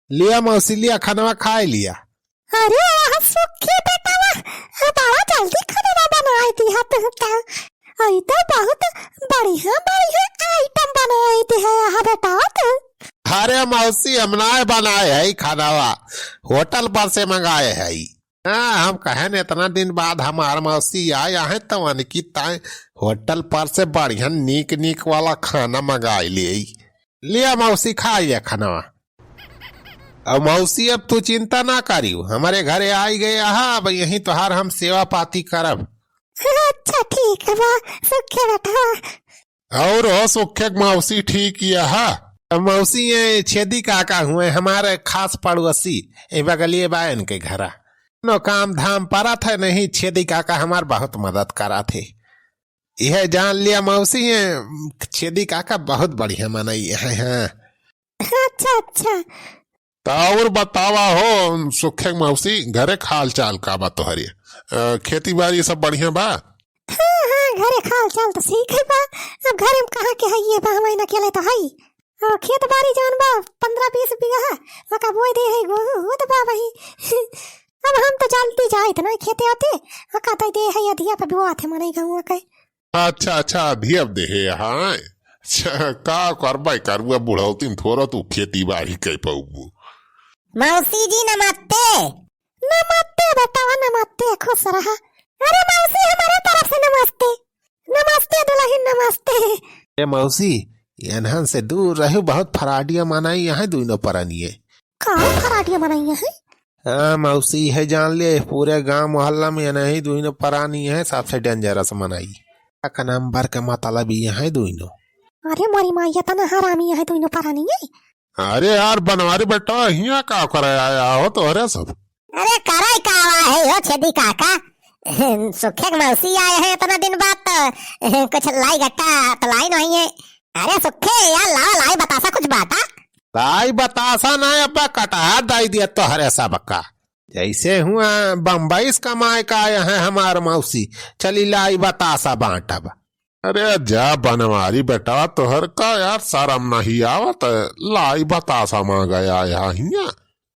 लिया मौसी लिया खाना खा लिया। अरे वाह सुखी बेटा वाह, बड़ा जल्दी खाना बनाई दिया तुमका। आई तो बहुत बढ़िया बढ़िया आइटम बनाई दी है यहाँ बेटा तू। अरे मौसी हम ना बनाए है खानावा, होटल पर से मंगाए है। हाँ हम कहे न इतना दिन बाद हमार मौसी आया है तो अनकी ताए होटल पर से बढ़िया नीक नीक वाला खाना मंगाए लिया मौसी खाइए खानावा। अब मौसी अब तू चिंता ना करियो, हमारे घरे आई गए अब यही तोहार हम सेवा पाती करब। अच्छा ठीक है वाह सुखे बेटा। और हो सुखे मौसी ठीक है। मौसी ये छेदी काका हुए हमारे खास पड़ोसी, बगलिए बायन के घरा नो काम धाम पड़ा था नहीं, छेदी काका हमार बहुत मदद करा थे। यह जान लिया मौसी ये छेदी काका बहुत बढ़िया मनाई है। हाँ अच्छा अच्छा तो और बतावा हो सुखे मौसी घरे खाल चाल का बा तोहरी, खेती बाड़ी सब बढ़िया बा? हाँ हाँ घरे खाल चाल तो ठीक है बा। अब घरे में कहाँ के है ये बा महीना के तो है। और खेत बाड़ी जान बा 15-20 बीघा मका बोई दे है वो तो बा वही। अब हम तो जल्दी जाए थे ना खेते आते मका तो दे है अधिया पे बुआ थे मने गाँव के। अच्छा अच्छा अधिया दे है। हाँ का करबा करबुआ बुढ़ौती थोड़ा तू खेती बाड़ी कह पाऊ। मौसी जी नमस्ते। नमस्ते बेटा नमस्ते खुश रहा। अरे मौसी हमारे तरफ से नमस्ते। नमस्ते दुल्हन नमस्ते। मौसी यहाँ से दूर रहे, बहुत फराडिया मनाई यहाँ दोनों परनिये। कौन फराडिया मनाई है? हाँ मौसी है जान ले, पूरे गांव मोहल्ला में नहीं दोनों परानी है सबसे डेंजरस मनाई का नंबर का मतलब यहाँ दोनों। अरे मोरी माँ ये तना हरामी है दोनों परानी है। अरे यार बनवारी बेटा यहाँ का करे आया हो तो अरे सब। अरे कराई का आवा है हो छेदी काका। सुखे मौसी आए हैं इतना दिन बाद तो कुछ लाई गट्टा तो लाई नहीं है। अरे सुखे यार लाओ लाई बतासा कुछ बाता। लाई बतासा ना अब्बा कटहा दाई दिया तो हरे सब का जैसे हुआ बम्बई कमाए का आया है हमार मौसी, चली लाई बतासा बांटब। अरे जा बनवारी बेटा तोहर का यार शर्म नहीं आवत, लाई बतासा मांगा यहाँ।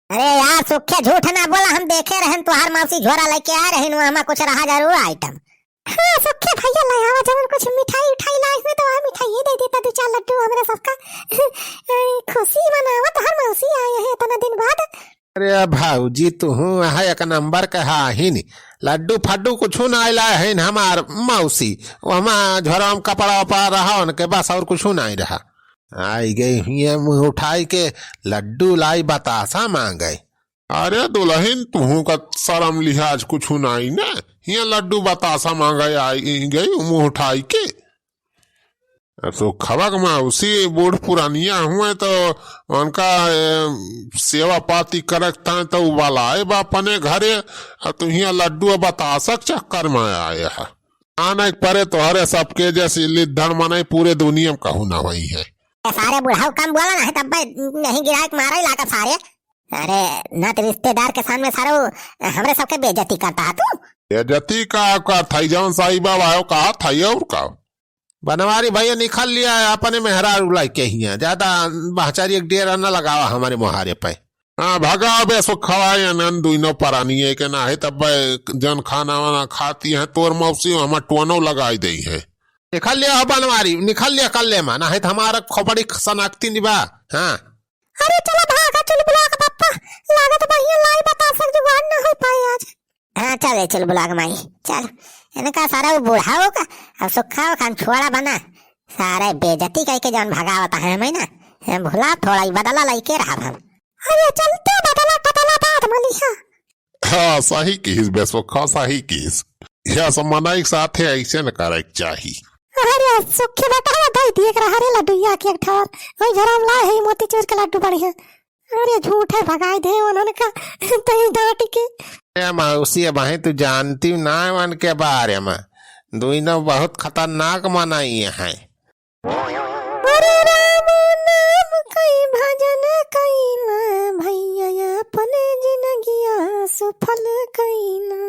अरे यार सुखे झूठ ना बोला, हम देखे रहन तुहार मौसी झोरा लेके आ रहे हमें कुछ रहा जरूर आइटम। हाँ सुखे भैया लाया जब कुछ मिठाई उठाई लाई हुई तो मिठाई दे देता 2-4 लड्डू हमारे सबका खुशी मनावा तुहार मौसी आए हैं इतना दिन बाद। अरे भाऊजी तू है एक नंबर का ही नहीं, लड्डू फड्डू कुछ ना लाए है हमार मौसी, वहाँ झोरा में कपड़ा वपड़ा रहा उनके बस और कुछ नहीं रहा। आई गई ये मुँह उठाई के लड्डू लाई बतासा मांग गए। अरे दुल्हन तू का शर्म लिहाज कुछ नहीं ना, ये लड्डू बतासा मांगा आई गई मुँह उठाई के। तो खबक में उसी बूढ़ पुरानिया हुए तो उनका सेवा पाती करता तो वाला आए बापने घरे, तो यहाँ लड्डू बतासक चक्कर में आए है। आने परे तो हरे सबके जैसे लिद्धन मने पूरे दुनिया में कहू ना हुई है। सारे बुढ़ाऊ कम बोला ना तब नहीं गिरा मारा ही लाकर सारे। अरे न तो रिश्तेदार के सामने सारे हमरे सबके बेइज्जती करता है तू। बेइज्जती का थई जौन साई बाबा है कहा थई और का बनवारी भैया निकल लिया है अपने मेहरा उलाई के ही ज्यादा बहचारी एक डेरा न लगावा हमारे मुहारे पे। हाँ भगा बे सुखवाए दोनों परानी है के ना है तब जन खाना वाना खाती है तोर मौसी हम टोनो लगाई दी है। निकल लिया हो बनवारी निकल लिया कर ले माना है हमारा खोपड़ी सनाक्ति निभा। हाँ अरे चलो भागा चल ब्लॉक पापा लागत भैया लाई बता सक जुगाड़ ना हो पाई आज। हाँ चल चल ब्लॉक माई चल इनका सारा वो बूढ़ा होगा अब सुखा खान छोड़ा बना सारे बेइज्जती कह के जान भगावता है मैं ना भूला थोड़ा ही बदला लेके रहा हम। अरे चलते बदला बदला बात मलिया। हाँ सही कीस बेसुखा सही कीस यह सब मना एक साथ है ऐसे न करे चाहिए। अरे सुखे बेटा भाई देख रहा रे लड्डू या के ठोर ओए जरम ला है मोतीचूर के लड्डू बढ़िया। अरे झूठ है भगाई दे उन्होंने का तई डांट के। मौसी भाई तू जानती ना वन के बारे में दोनों बहुत खतरनाक मनाई है। अरे राम नाम कई भजन कईला भैया अपने जिंदगिया सुफल कईला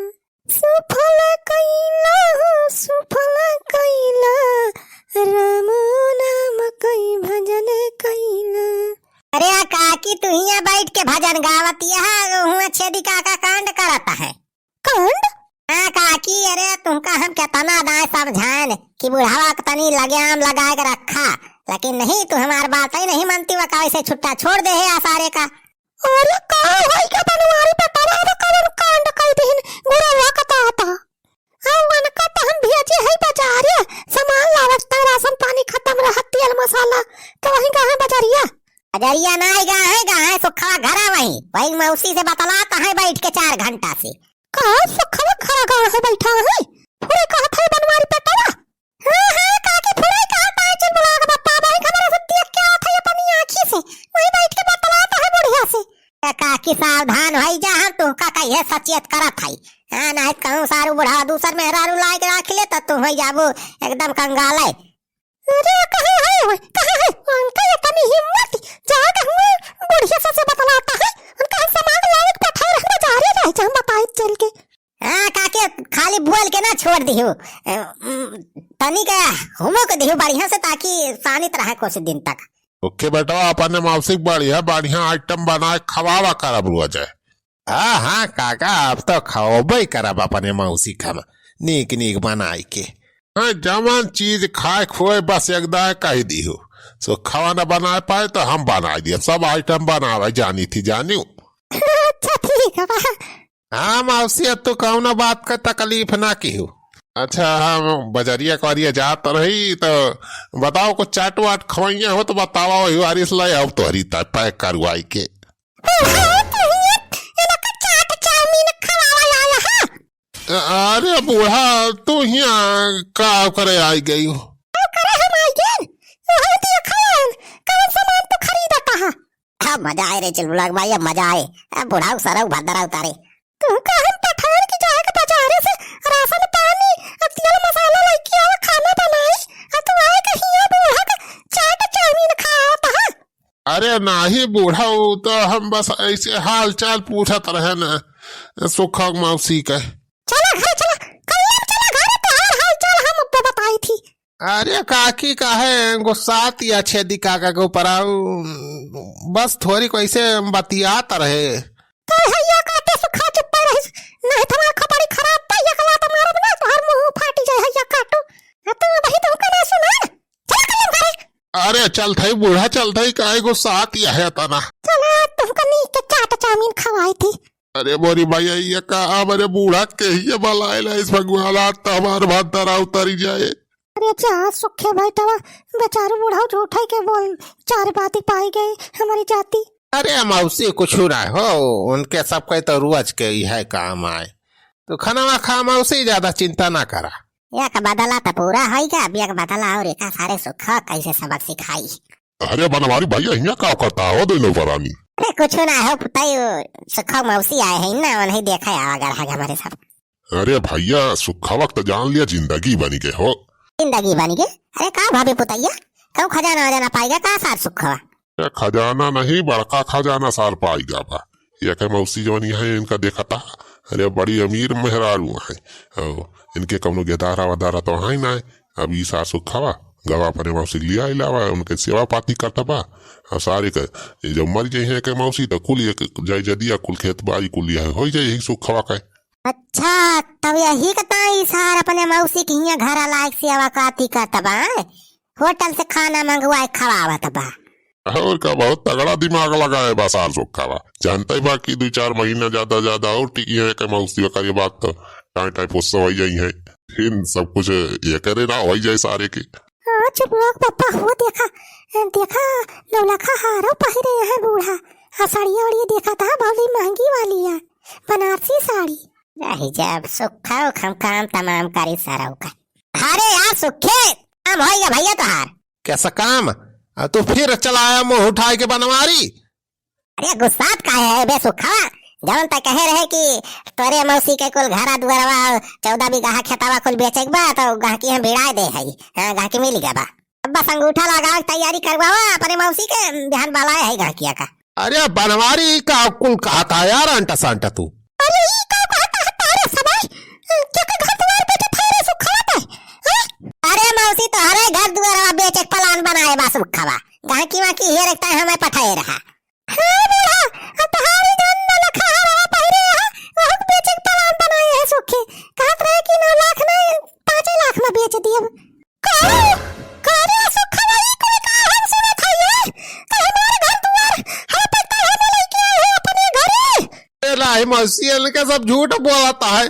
सुफल कईला सुफल कईला राम नाम कई भजन कईला। अरे काकी तू यहाँ बैठ के भजन गावतिया हुआ छेदी काका कांड करता है। कांड? हाँ काकी, अरे तुमका हम कितना दाए समझाएं कि बुढ़ावा तनी लगाम लगा के रखा, लेकिन नहीं, तू हमारी बात ही नहीं मानती। वह कैसे छुट्टा छोड़ दे है आसारे का। अरे का होई के बनवारी पे तवा तो कौन कांड कई दिन गुड़वा कता आता। हां मन का तो हम भेजे है बाजारे सामान लावत ता, राशन पानी खत्म रहत, तेल मसाला तो वही कहां बाजारिया। बाजारिया ना है सुखा घरा वही मौसी से बतलाता है बैठ के 4 घंटा से। का सुखा घरा गाँव है बैठा है पूरे कहा था बनवारी पे तवा। हां काकी पूरे कहा था, चल बुला के बता भाई खबर से देख के आता है अपनी आंखी से, वही बैठ के बतलाता है बढ़िया से। काकी सावधान होई जा, हम तू का ये सचेत करत है। हां ना कहूं सारू बुढ़ा दूसर मेहरारू लाए के रख ले त तू होई जाबो एकदम कंगाल है। अरे कहां है उनका इतनी हिम्मत जाग हुए बुढ़िया से बतलाता है, उनका सामान लाए के बैठा रखना जा रहे रह जा बताई चल के। हां काके खाली बोल के ना छोड़ दियो, तनी का होमो के दियो बढ़िया से, ताकि शांत रहे कुछ दिन तक। ओके बेटा, अपने मौसी बढ़िया बढ़िया आइटम बनाए खवावा करब रुआ जाए। हाँ काका, अब तो खवबे करब अपने मौसी खम नीक नीक बनाई के। हाँ, जमान चीज खाए खोए बस एकदा कह दियो, सो खाना बना पाए तो हम बना दिए, सब आइटम बनावे जानी थी जानी। अच्छा ठीक है। हाँ मौसी, अब तो कौनो बात का तकलीफ ना की हो। अच्छा, हम बजरिया करिए जात रही तो बताओ कुछ चाट वाट खवाइया हो तो बताओ, हरिस लाई अब तो हरी पैक करवाई के। अरे बूढ़ा, तू यहाँ का करे आई गई हो? मजा आए रे, चल बुला भाई, अब मजा आए। बुढ़ा सारा भद्रा उतारे तू का हम पठान की जाए के बाजारे से राशन पानी तेल मसाला लेके आवा, खाना बनाई तू आए कहीं बूढ़ा का चाट चाउमीन खाता है। अरे नाही बूढ़ा, तो हम बस ऐसे हाल चाल पूछत रहे न सुखा मौसी के। चला घर चला, कल चला घर तो हाल चाल हम तो बताई थी। अरे काकी काहे गुस्साती अच्छे दी काका के ऊपर, बस थोड़ी कोई से बतियात रहे। तो हैया काटे सुखा चुप्पा रहे, नहीं तुम्हारा खपड़ी खराब था, ये कला तुम्हारा बना तो हर मुंह फाट जाए। हैया काटो तुम भाई, तुमका ना सुना। चल कलम करे। अरे चल थई बूढ़ा, चल थई, काहे गुस्साती है तना। चला तुमका नी के चाट चाउमीन खवाई थी। अरे मोरी भैया, ये का मेरे बूढ़ा के ही बलाएला इस भगवान तो हमार भद्रा उतरी जाए। अरे जा सुखे भाई तवा बेचारू बूढ़ा झूठा के बोल 4 बातें पाई गए हमारी जाति। अरे मौसी कुछ ना हो, उनके सबके तो रोज के है काम आए, तो खाना खा मौसी, ज्यादा चिंता ना करा। या का बदला तो पूरा है क्या, बिया का बदला और एक सारे सुखा कैसे सबक सिखाई। अरे बनवारी भैया यहाँ का करता हो दोनों परानी। अरे कुछ ना हो पुताई, सुखा मौसी आए हैं ना, उन्हें देखा अगर है हमारे साथ। अरे भैया, सुखा वक्त जान लिया जिंदगी बनी के हो। जिंदगी बनी के? अरे का भाभी पुतैया, कब खजाना वजाना पाएगा का सार सुखवा? खजाना नहीं, बड़का खजाना सार पाएगा बा। ये के मौसी जवानी है इनका देखा था, अरे बड़ी अमीर मेहरारू है, इनके कौनो गेदारा वदारा तो है ना। अब ई सार सुखावा गवा अपने मौसी लिया इलावा, उनके सेवा पाती करता बा। सारे के जब मर जाए के मौसी तो कुल जाय जदिया कुल खेत बाई कुल हो जाए यही सुखावा का। अच्छा, तब यही कताई सार अपने मौसी की यहाँ घर लायक सेवा काती करता बा, होटल से खाना मंगवाए खवावत बा। और का बहुत तगड़ा दिमाग लगाए बा सार सुखावा, जानता ही बा कि 2-4 महीना ज्यादा और टिकी है के मौसी का। ये बात तो टाइम टाइम पुस्सा हो जाई है, फिर सब कुछ ये करे ना हो जाए सारे की। चुप लोग पापा हो देखा नौलखा हारो पहिरे है बूढ़ा, साड़िया और ये देखा था बहुत महंगी वाली है बनारसी साड़ी। रही जब सुखा खम काम तमाम करी सारा का। अरे यार सुखे काम होइगा भैया तोहार। कैसा काम? तो फिर चलाया मुंह उठाए के बनवारी। अरे गुस्सात का है बे सुखा, जवन तक कहे रहे कि तोरे मौसी के कुल घरा दुआरवा 14 बीघा खेतावा कुल बेचे बा, तो गाहकी हम भिड़ा दे है, गाहकी मिल गया बा। अब बस अंगूठा लगा तैयारी करवावा अपने मौसी के ध्यान बाला है गाहकिया का। अरे बनवारी का कुल कहता यार अंटा सांटा तू। अरे ई का कहता है तारे सबई क्या का घर द्वार पे थारे सुखाता है। अरे मौसी तो हरे घर द्वारवा बेचे प्लान बनाए बा सुखावा, गाहकी वा की हे रखता है हमें पठाए रहा। हाँ बूढ़ा, अब तहारी जौन न लखा हवा पहिरे है, वहुक बेचे के प्लान बनाए है सुखे। कहत रहे कि 9 लाख ना 5 लाख में बेच दियब। करे सुखा भाई कोई का हम सुनत हइए। तो हमारे घर दुआर हर पत्ता हमें लेके आए हैं अपने घरे। लाई मौसी इनके सब झूठ बोलता है।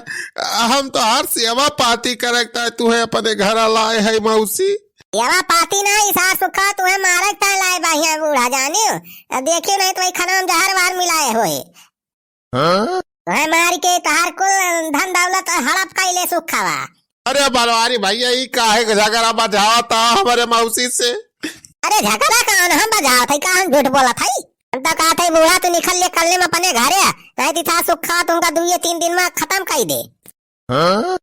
हम तो हर सेवा पाती करता है, तुम्हें अपने घर लाए है मौसी। यावा पाती ना इसा सुखा तुम्हें मारक ता लाए बाहिया बूढ़ा जानियो। देखियो नहीं तो वही खाना में जहर वार मिलाए होए। हाँ? तुम्हें मार के तहार कुल धन दौलत हड़प कैले सुखावा। अरे बलवारी भैया ये काहे का झगड़ा बजावता हमारे मौसी से। अरे झगड़ा कौन हम बजावत है, कौन झूठ बोलत है। हम तो कहत है बूढ़ा तू निकल ले कल में अपने घरे, नहीं तो था सुखा तुमका 2-3 दिन में खत्म कर दे। हाँ?